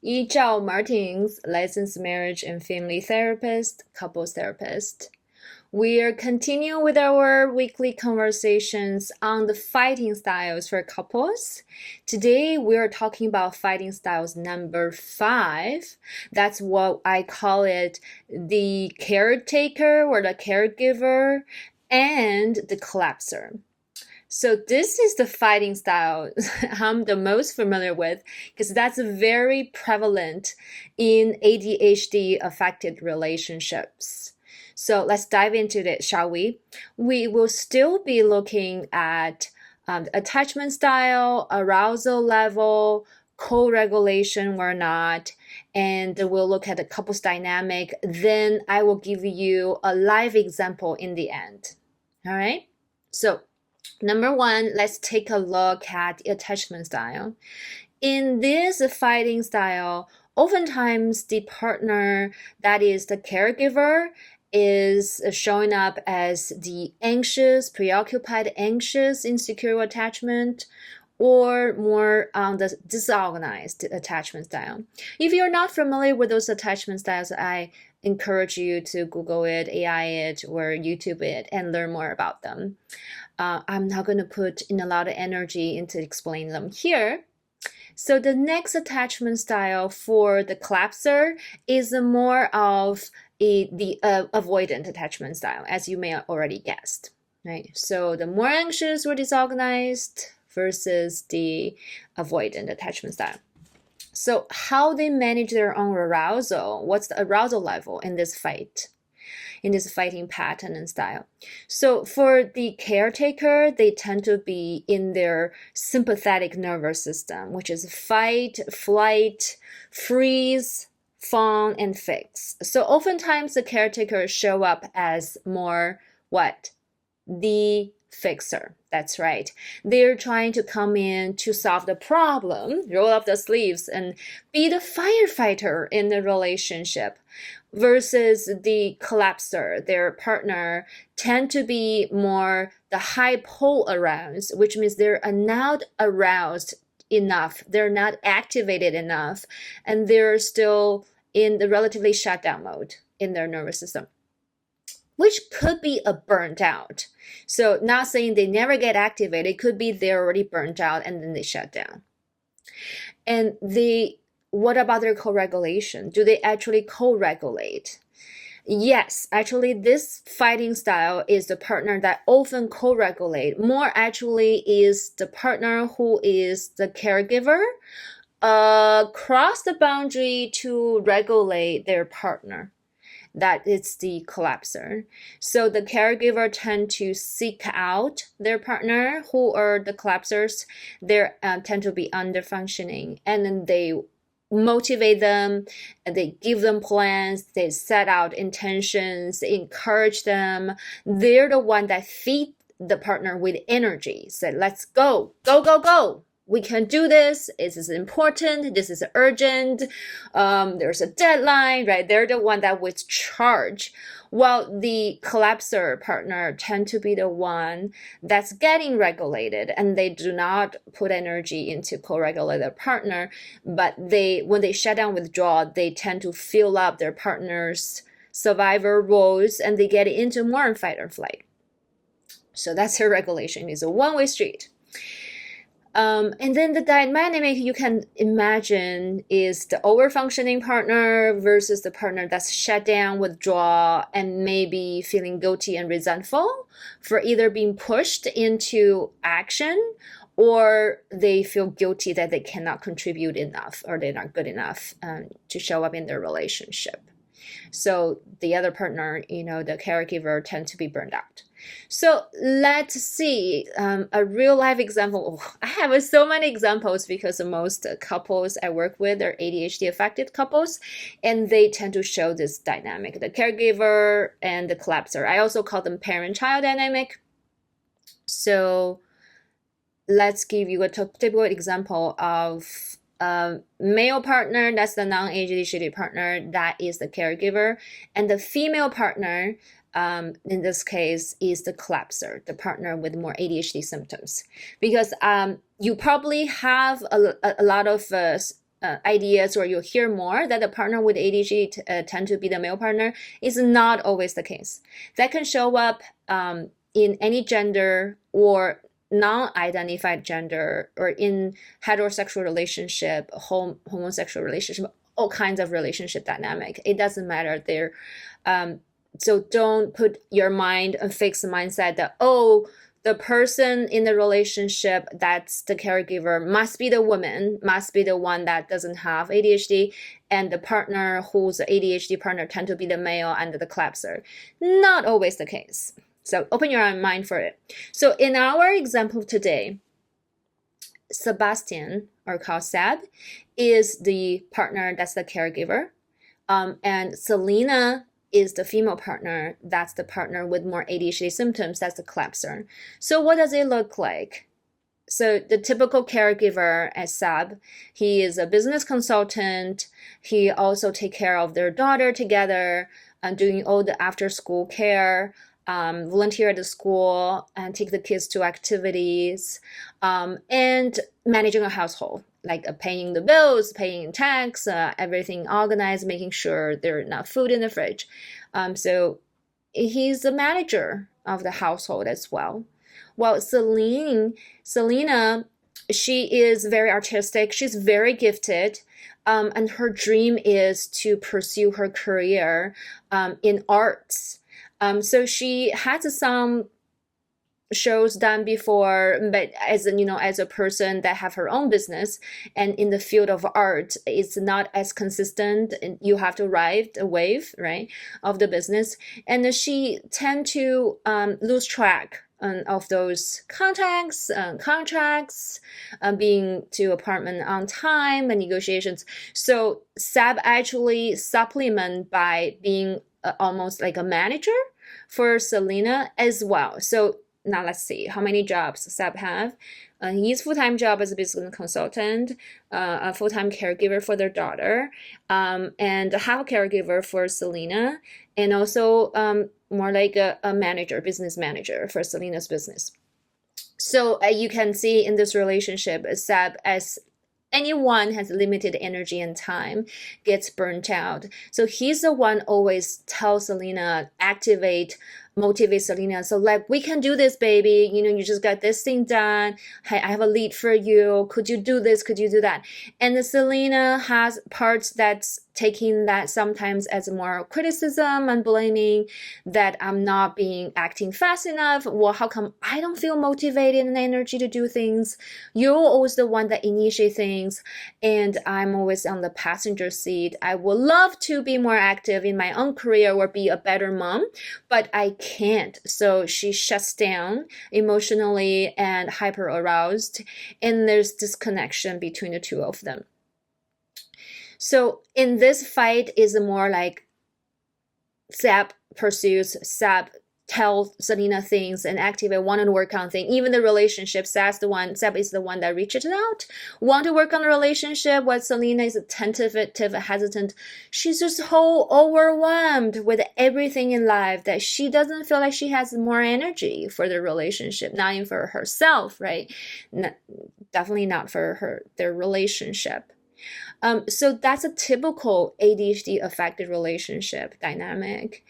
Yichao Martins, licensed marriage and family therapist, couples therapist. We are continuing with our weekly conversations on the fighting styles for couples. Today, we are talking about fighting styles number 5. That's what I call it, the caretaker or the caregiver and the collapser. So this is the fighting style I'm the most familiar with because that's very prevalent in ADHD affected relationships. So let's dive into it, shall we? We will still be looking at attachment style, arousal level, co-regulation or not, and we'll look at the couples dynamic. Then I will give you a live example in the end. All right? So number 1, let's take a look at the attachment style. In this fighting style, oftentimes the partner, that is the caregiver, is showing up as the anxious, preoccupied, anxious, insecure attachment, or more on the disorganized attachment style. If you're not familiar with those attachment styles, I encourage you to Google it, AI it, or YouTube it, and learn more about them. I'm not going to put in a lot of energy into explaining them here. So the next attachment style for the collapser is more of the avoidant attachment style, as you may have already guessed, right? So the more anxious or disorganized versus the avoidant attachment style. So how they manage their own arousal, what's the arousal level in this fight? In this fighting pattern and style. So for the caretaker, they tend to be in their sympathetic nervous system, which is fight, flight, freeze, fawn, and fix. So oftentimes the caretakers show up as more what? The fixer. That's right. They're trying to come in to solve the problem, roll up the sleeves, and be the firefighter in the relationship. Versus the collapser, their partner, tend to be more the high pole aroused, which means they're not aroused enough, they're not activated enough, and they're still in the relatively shutdown mode in their nervous system, which could be a burnt out. So not saying they never get activated, it could be they're already burnt out and then they shut down. And what about their co-regulation? Do they actually co-regulate? Yes, actually this fighting style is the partner that often co-regulate. More actually is the partner who is the caregiver cross the boundary to regulate their partner. That is the collapser. So the caregiver tend to seek out their partner who are the collapsers. They tend to be under functioning, and then they motivate them, and they give them plans, they set out intentions, they encourage them. They're the one that feed the partner with energy. Say, let's go, go, go, go. We can do this. This is important. This is urgent. There's a deadline, right? They're the one that with charge. While the collapser partner tend to be the one that's getting regulated, and they do not put energy into co-regulate their partner, but when they shut down, withdraw, they tend to fill up their partner's survivor roles, and they get into more fight or flight. So that's her regulation. It's a one-way street. And then the dynamic you can imagine is the over-functioning partner versus the partner that's shut down, withdraw, and maybe feeling guilty and resentful for either being pushed into action, or they feel guilty that they cannot contribute enough or they're not good enough to show up in their relationship. So the other partner, the caregiver, tend to be burned out. So let's see a real life example. I have so many examples because most couples I work with are ADHD affected couples, and they tend to show this dynamic, the caregiver and the collapser. I also call them parent-child dynamic. So let's give you a typical example of male partner, that's the non-ADHD partner, that is the caregiver, and the female partner, in this case, is the collapser, the partner with more ADHD symptoms. Because you probably have a lot of ideas, or you'll hear more that the partner with ADHD tend to be the male partner, is not always the case. That can show up in any gender or non-identified gender, or in heterosexual relationship, homosexual relationship, all kinds of relationship dynamic. It doesn't matter there. So don't put your mind a fixed mindset that, oh, the person in the relationship that's the caregiver must be the woman, must be the one that doesn't have ADHD, and the partner who's the ADHD partner tend to be the male and the collapser. Not always the case. So open your mind for it. So in our example today, Sebastian, or called Seb, is the partner that's the caregiver. And Selena is the female partner, that's the partner with more ADHD symptoms, that's the collapser. So what does it look like? So the typical caregiver as Seb, he is a business consultant. He also take care of their daughter together, doing all the after school care, volunteer at the school and take the kids to activities, and managing a household, like paying the bills, paying tax, everything organized, making sure there's enough food in the fridge. So he's the manager of the household as well. While Selena, she is very artistic. She's very gifted. And her dream is to pursue her career in arts. So she has some shows done before, but as a person that have her own business and in the field of art, it's not as consistent, and you have to ride a wave, right, of the business. And she tend to lose track of those contracts, being to apartment on time and negotiations. So Seb actually supplement by being almost like a manager for Selena as well. So now let's see how many jobs Seb have. His full-time job as a business consultant, a full-time caregiver for their daughter, and half a caregiver for Selena, and also more like a manager, business manager for Selena's business. So you can see in this relationship, Seb, as anyone has limited energy and time, gets burnt out. So he's the one always tells Selena, motivate Selena. So like, we can do this, baby. You just got this thing done. I have a lead for you. Could you do this? Could you do that? And Selena has parts that's taking that sometimes as more criticism and blaming that I'm not acting fast enough. Well, how come I don't feel motivated and energy to do things? You're always the one that initiate things, and I'm always on the passenger seat. I would love to be more active in my own career or be a better mom, but I can't. So she shuts down emotionally and hyper aroused, and there's disconnection between the two of them. So in this fight is more like Seb tell Selena things and activate, want to work on things. Even the relationship, Seb is the one that reaches out, want to work on the relationship, while Selena is tentative, hesitant. She's just so overwhelmed with everything in life that she doesn't feel like she has more energy for the relationship, not even for herself, right? Definitely not for their relationship. So that's a typical ADHD affected relationship dynamic.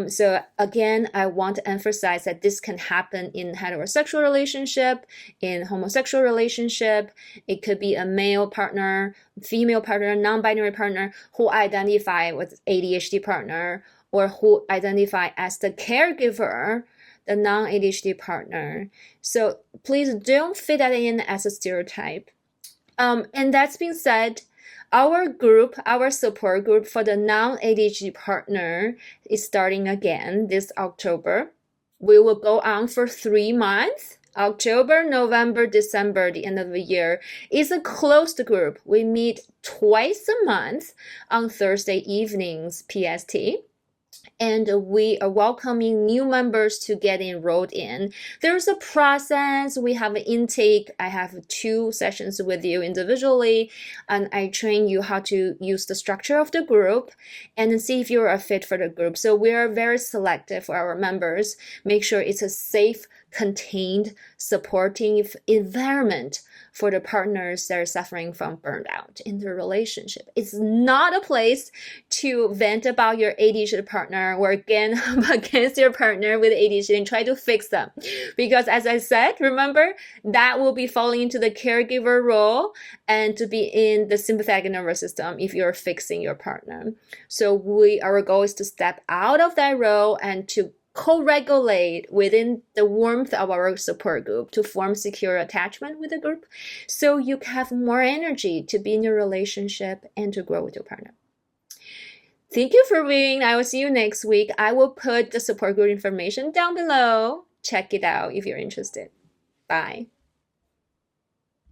So again, I want to emphasize that this can happen in heterosexual relationship, in homosexual relationship. It could be a male partner, female partner, non-binary partner who identify with ADHD partner, or who identify as the caregiver, the non-ADHD partner. So please don't fit that in as a stereotype. And that's being said, our support group for the non-ADHD partner is starting again this October. We will go on for 3 months. October, November, December, the end of the year. It's a closed group. We meet twice a month on Thursday evenings PST. And we are welcoming new members to get enrolled in. There's a process. We have an intake. I have 2 sessions with you individually, and I train you how to use the structure of the group and see if you're a fit for the group. So we are very selective for our members. Make sure it's a safe contained, supportive environment for the partners that are suffering from burnout in their relationship. It's not a place to vent about your ADHD partner or against your partner with ADHD and try to fix them. Because as I said, remember, that will be falling into the caregiver role and to be in the sympathetic nervous system if you're fixing your partner. So our goal is to step out of that role and to co-regulate within the warmth of our support group to form secure attachment with the group so you have more energy to be in your relationship and to grow with your partner. Thank you for being. I will see you next week. I will put the support group information down below. Check it out if you're interested. Bye.